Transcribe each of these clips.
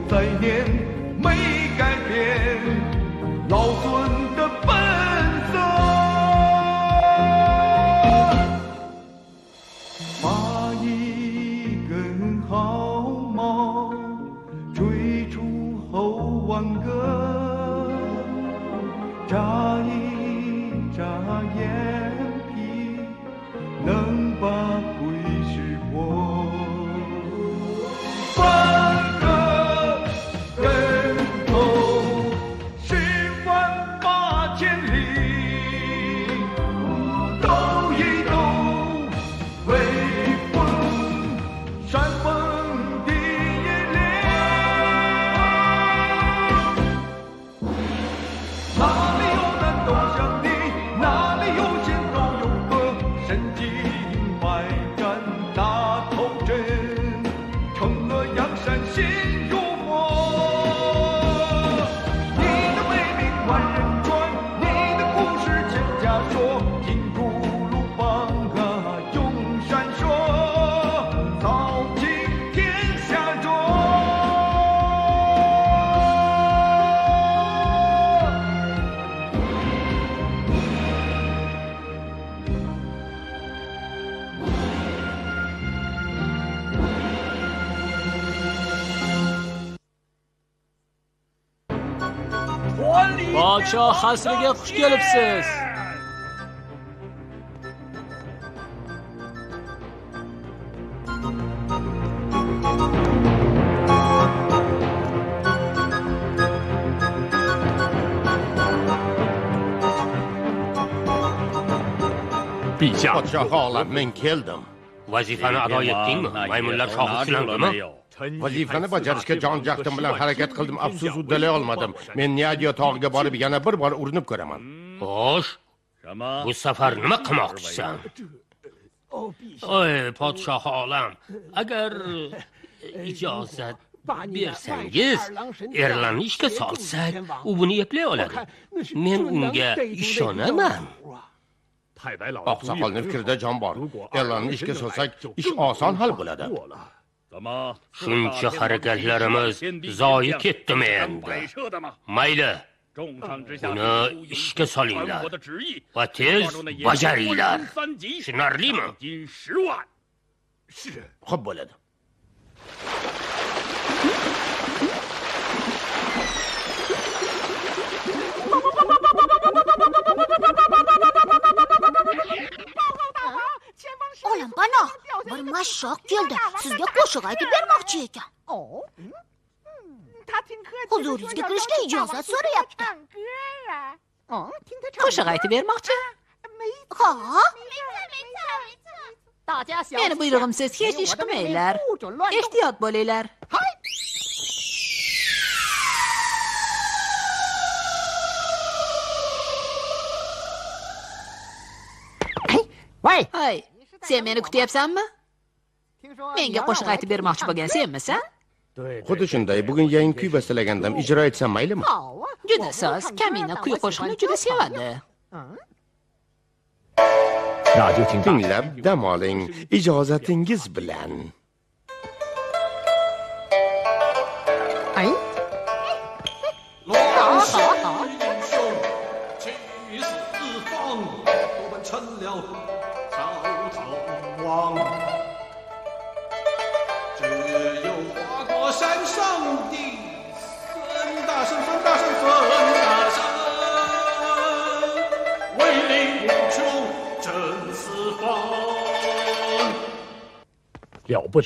再念，没改变老孙的本色。把一根毫毛追出后万个，眨一眨眼皮，能把鬼识破。半个跟头108000里，抖一抖微风煽风的野恋。哪里有难都像你，哪里有险都有个身经百战大头阵，惩恶扬善心如火。你的美名万人传，你的故事千家说，听古鲁邦啊永闪烁，扫尽天下浊。Podshoh hasriga xush kelibsiz. Podshoh olam, men keldim. Vazifani ado etdingmi? Maymunlar shohi ushlandimi? Vazifani bajarishga jon jahdim bilan harakat qildim, afsus uddalay olmadim. Men Niadiya tog'iga borib yana bir bor urinib ko'raman. Xo'sh, bu safar nima qilmoqchisan? Oy, podshoh olam, agar ijozat bersangiz, Erlanni ishga solsak, u buni eplay oladi. Men unga ishonaman. Oqsoqolning fikrida jon bor. Erlanni ishga solsak, ish oson hal bo'ladi. Shuncha harakatlarimiz zoyi ketdimi endi? Mayli, uni ishga solinglar va tez bajaringlar. Tushunarlimi? Xo'p bo'ladi. Olam panoh, bir mashshoq keldi. Sizga qo'shiq aytib bermoqchi ekan. Huzuringizga kirishga ijozat so'rayapti. Qo'shiq aytib bermoqchi? Ha? Meni buyrug'imsiz hech ish qilmanglar. Ehtiyot bo'linglar. Hay, sen meni kutyapsanmi? Menga qo'shiq aytib bermoqchi bo'lgan senmisan? Xuddi shunday, bugun yangi kuy bastalagandim, ijro etsam maylimi? Juda soz, Kamina kuy qo'shiqni juda sevadi. Tinglab dam oling, ijozatingiz bilan.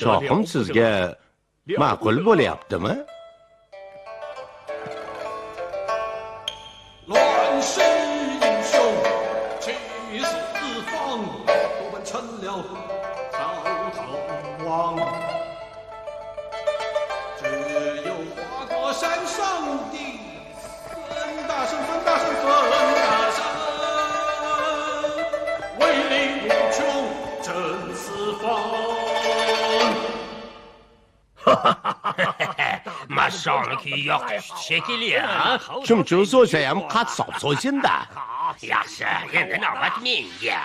Shohim sizga ma'qul bo'lyaptimi? Mashshoniki yoqish shekilli, ha? Chumchuq so'ysa ham qassob so'ysin-da. Yaxshi, endi navbat menga.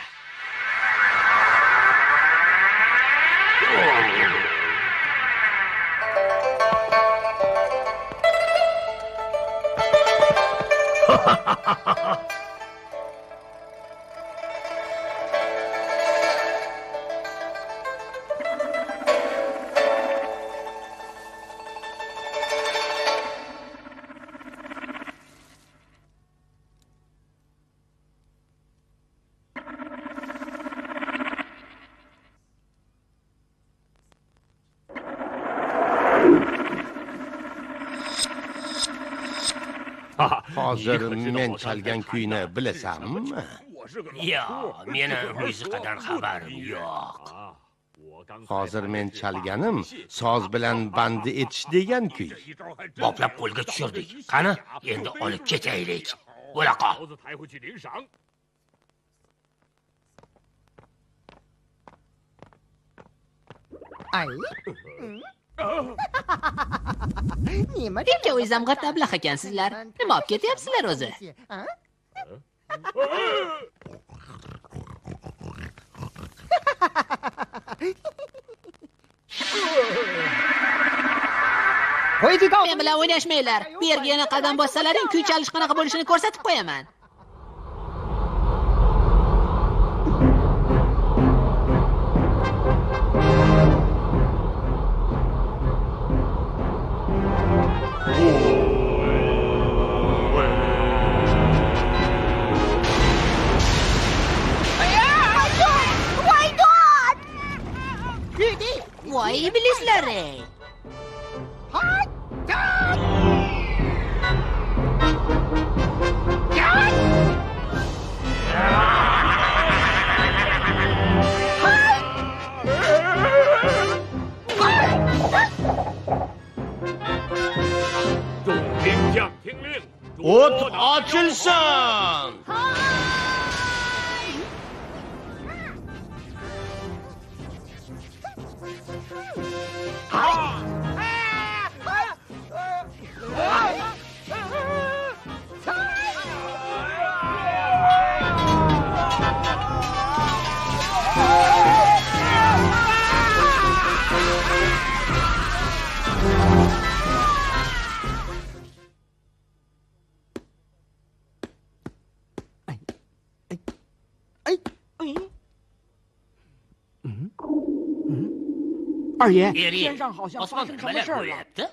Hozir men chalgan kuyni bilasanmi? Yo'q, meni musiqadan xabarim yo'q. Hozir men chalganim soz bilan bandi etish degan kuy. Boplab qo'lga tushirdik. Qani, endi olib ketaylik. Bo'laqa. Ikkovingiz ham g'irta ablah ekansizlar. Nima olib ketyapsizlar o'zi? Men bilan o'ynashmanglar. Bu yerga yana qadam bossalaring, kuy chalish qanaqa bo'lishini ko'rsatib qo'yaman. Voy iblislar-ey! O't ochilsin! Osmonda nimalar bo'lyapti?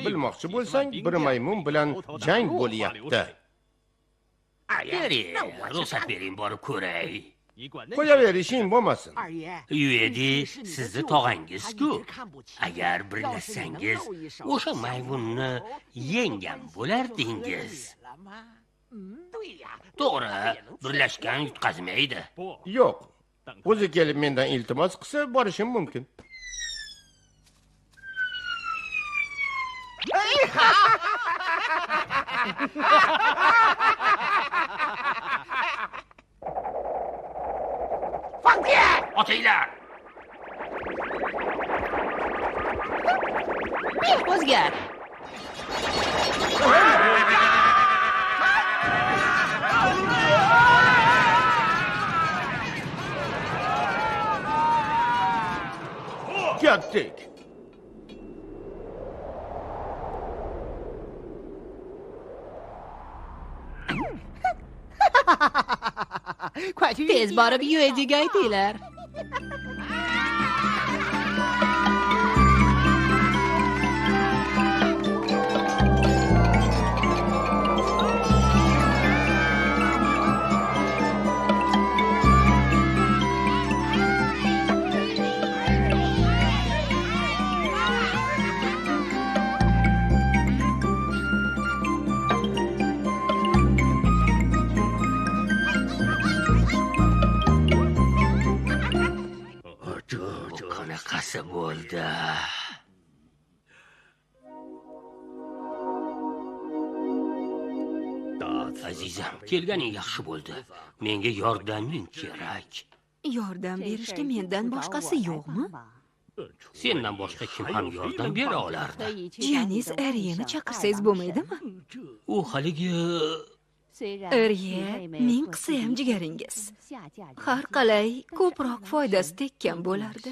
Bilmoqchi bo'lsang, bir maymun bilan jang bo'lyapti. Ruxsat bering, borib ko'ray. Qo'yaver, ishing bo'lmasin. Yedi, sizni tog'angiz-ku. Agar birlashsangiz, o'sha maymunni yenggan bo'lardingiz. To'g'ri, birlashgan yutqazmaydi. Yo'q. O'zi kelib mendan iltimos qilsa, borishim mumkin. Otinglar! O'zgar. Ketdik. Tez borib Yuediga aytinglar. Qanaqasi bo'ldi? Azizam, kelganing yaxshi bo'ldi. Menga yordaming kerak. Yordam berishga mendan boshqasi yo'qmi? Sendan boshqa kim ham yordam bera olardi? Janis Eryeni chaqirsangiz bo'lmaydimi? U haligi Erye, ming qilsa ham jigaringiz. Har qalay ko'proq foydasi tekkan bo'lardi.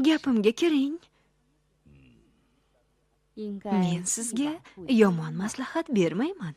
Gapimga kiring. Men sizga yomon maslahat bermayman.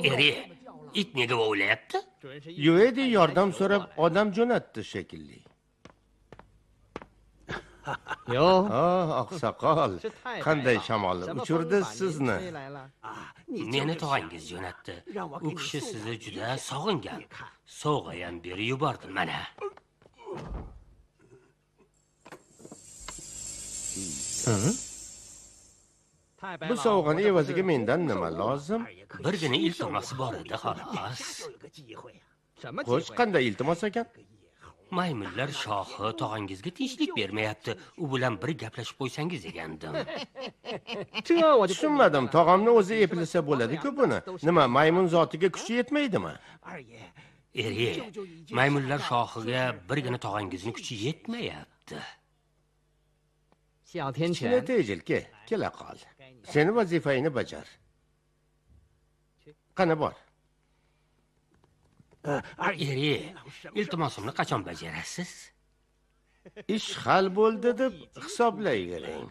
Eri, it nega vovulayapti? Yo'q, yordam so'rab odam jo'natdi shekilli. Oqsoqol, qanday shamol uchirdi sizni? Meni tog'angiz jo'natdi. U kishi sizni juda sog'ingan. Sovg'a ham berib yubordi mana. Bu sovg'ani evaziga mendan nima lozim? Birgina iltimosi bor edi, xolos. Xo'sh, qanday iltimos ekan? Maymunlar shohi tog'angizga tinchlik bermayapti. U bilan bir gaplashib qo'ysangiz degandim. Tushunmadim. Tog'amni o'zi eplasa bo'ladi-ku buni. Nima, maymun zotiga kuchi yetmaydimi? Eri, maymunlar shohiga birgina tog'angizni kuchi yetmayapti. Kichkina tejilki, kela qol. Seni vazifangni bajar. Qani bor. Eri, iltimosimni qachon bajarasiz? Ish hal bo'ldi deb hisoblayvering.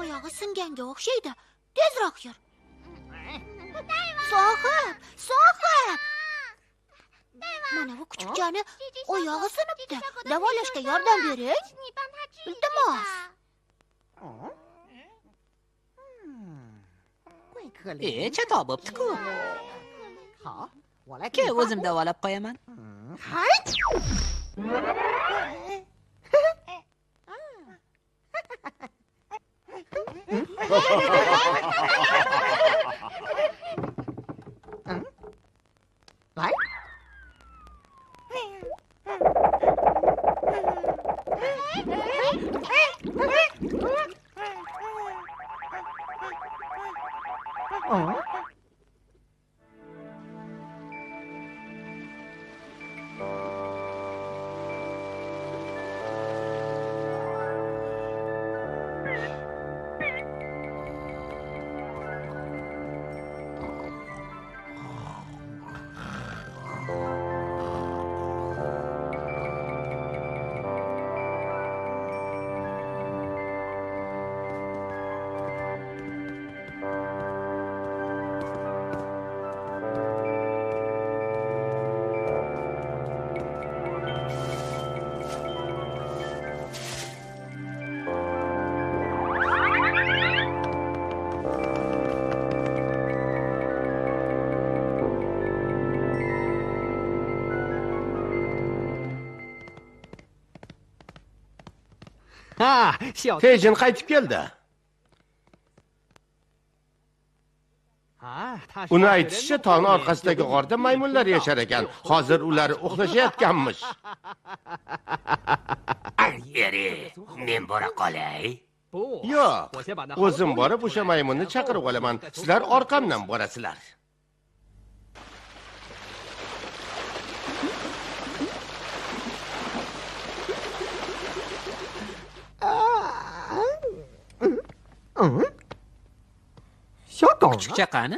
Oyog'i singanga o'xshaydi. Tezroq yur. Sohib! Mana bu kuchukchani oyog'i sinibdi. Davolashga yordam bering. Iltimos. Chatoq bo'pti-ku. Ke o'zim davolab qo'yaman. Tejin qaytib keldi. Uni aytishicha, tog'ning orqasidagi g'orda maymunlar yashar ekan. Hozir ular uxlashayotganmish. Eri, men bora qolay. Yo'q, o'zim borib o'sha maymunni chaqirib olaman. Sizlar orqamdan borasizlar. Kuchukcha qani?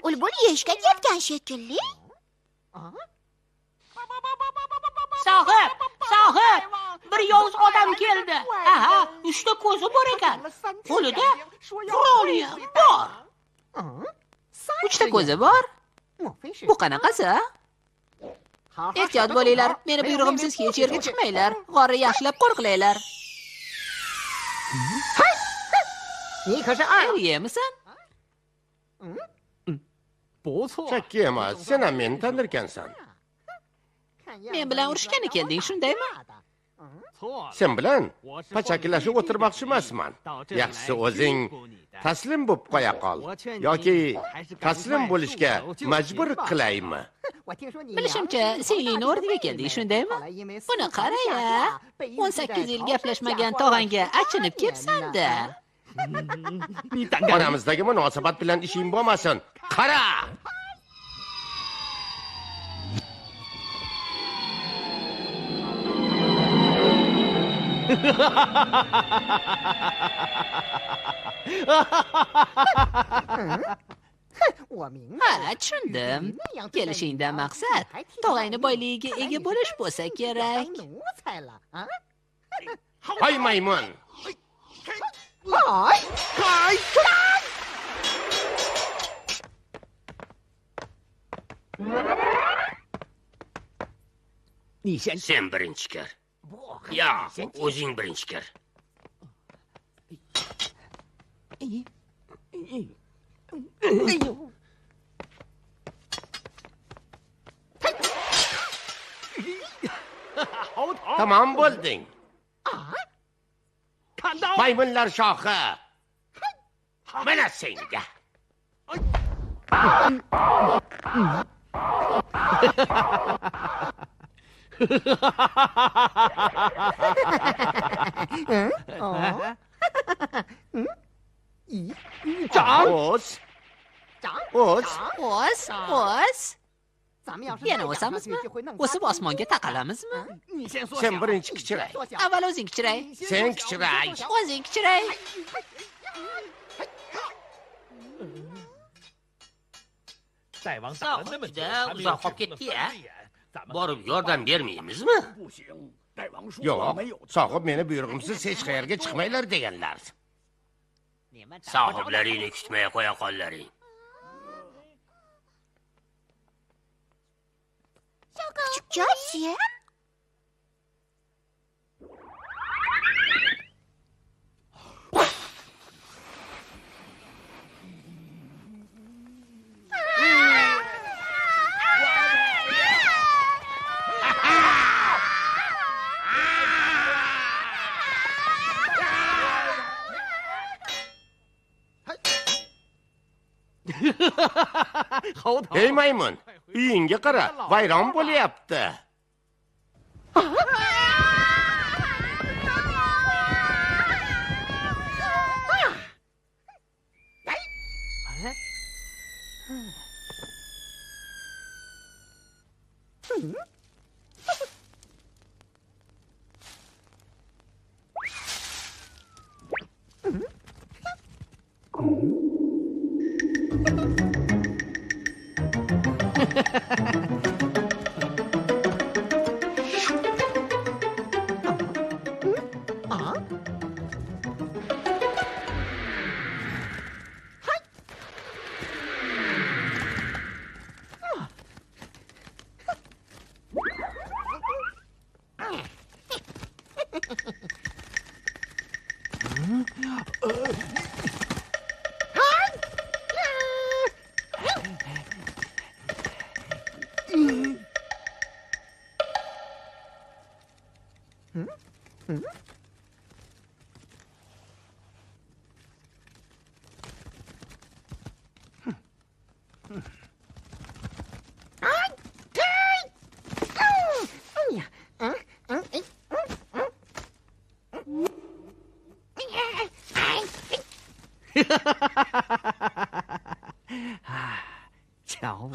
Ulbul yeyishga ketgan shekilli. Sohib! Bir yovuz odam keldi. Aha, 3 ta ko'zi bor ekan. Qo'lida quroli ham bor. 3 ta ko'zi bor? Bu qanaqasi? Ehtiyot bo'linglar. Meni buyrug'imsiz hech yerga chiqmanglar. G'orni yaxshilab qo'riqlanglar. Yemisan? Chakki emas, sen ham meni tanirkansan. Men bilan urushgani kelding, shundaymi? Sen bilan pachakilashib o'tirmoqchi emasman. Yaxshisi o'zing taslim bo'lib qo'ya qol yoki taslim bo'lishga majbur qilaymi? Bilishimcha, Seylini o'rniga kelding, shundaymi? Buni qara-ya. 18 yil gaplashmagan tog'angga achinib kelsan-da. Onamizdagi munosabat bilan ishing bo'lmasin. Qara! Ha, tushundim. Kelishingdan maqsad tog'angni boyligiga ega bo'lish bo'lsa kerak. Hay maymun! Sen birinchi kir. Yo'q, o'zing birinchi kir. Tamom bo'lding. Maymunlar shohi. Mana senga. O'z. O's. Yana o'samizmi? O'sib osmonga taqalamizmi? Sen birinchi kichiray. Avval o'zing kichiray. Sen kichiray. O'zing kichiray. Sohib juda uzoq qolib ketdi-ya. Borib yordam bermaymizmi? Yo'q, sohib meni buyrug'imsiz hech qayerga chiqmanglar deganlar. Sohiblaringni kutmay qo'ya qollaring. Kuchukcha, Ey maymun, uyingga qara, vayron bo'lyapti.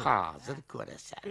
Hozir ko'rasan.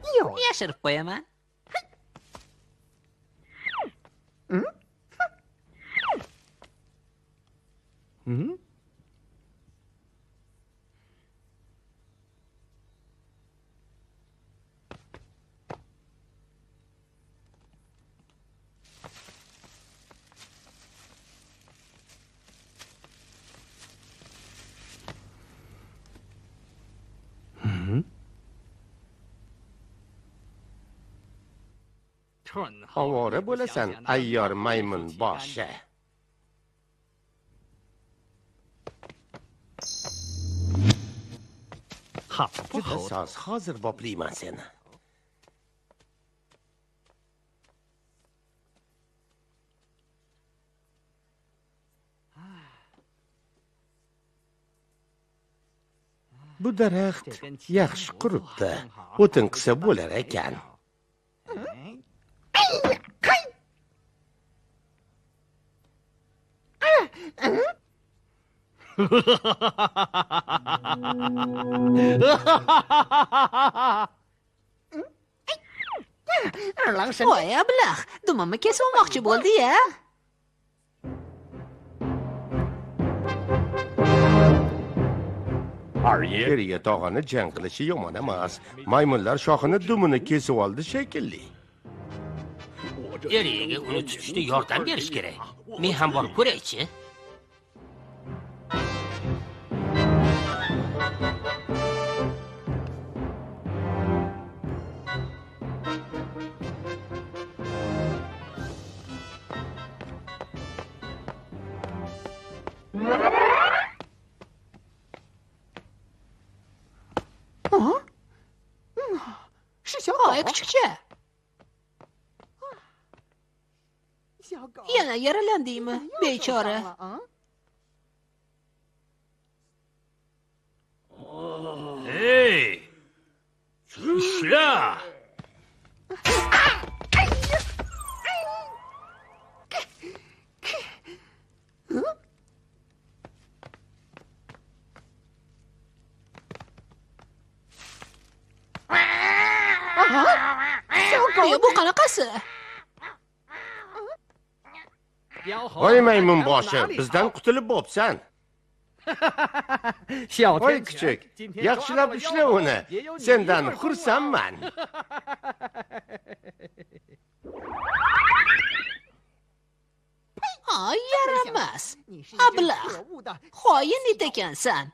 Nima yashirib qo'yaman. ovora bo'lasan ayyor maymun boshi. Juda soz, hozir boplayman seni. Bu daraxt yaxshi quribdi. O'tin qilsa bo'lar ekan. Voy ablah, dumimni kesib olmoqchi bo'ldi-ya. Eriga tog'ani jang qilishi yomon emas. Maymunlar shoxini dumini kesib oldi shekilli. Eriga uni tutishda yordam berish kerak. Men ham borib ko'raychi. Voy kuchukcha. Yana yaralandingmi, bechora? Hey! Ushla! Bu qanaqasi? Voy maymun boshi, bizdan qutulib bo'psan. Voy kuchuk, yaxshilab ushla uni. Sendan xursandman. Yaramas. Ablah, xoin it ekansan.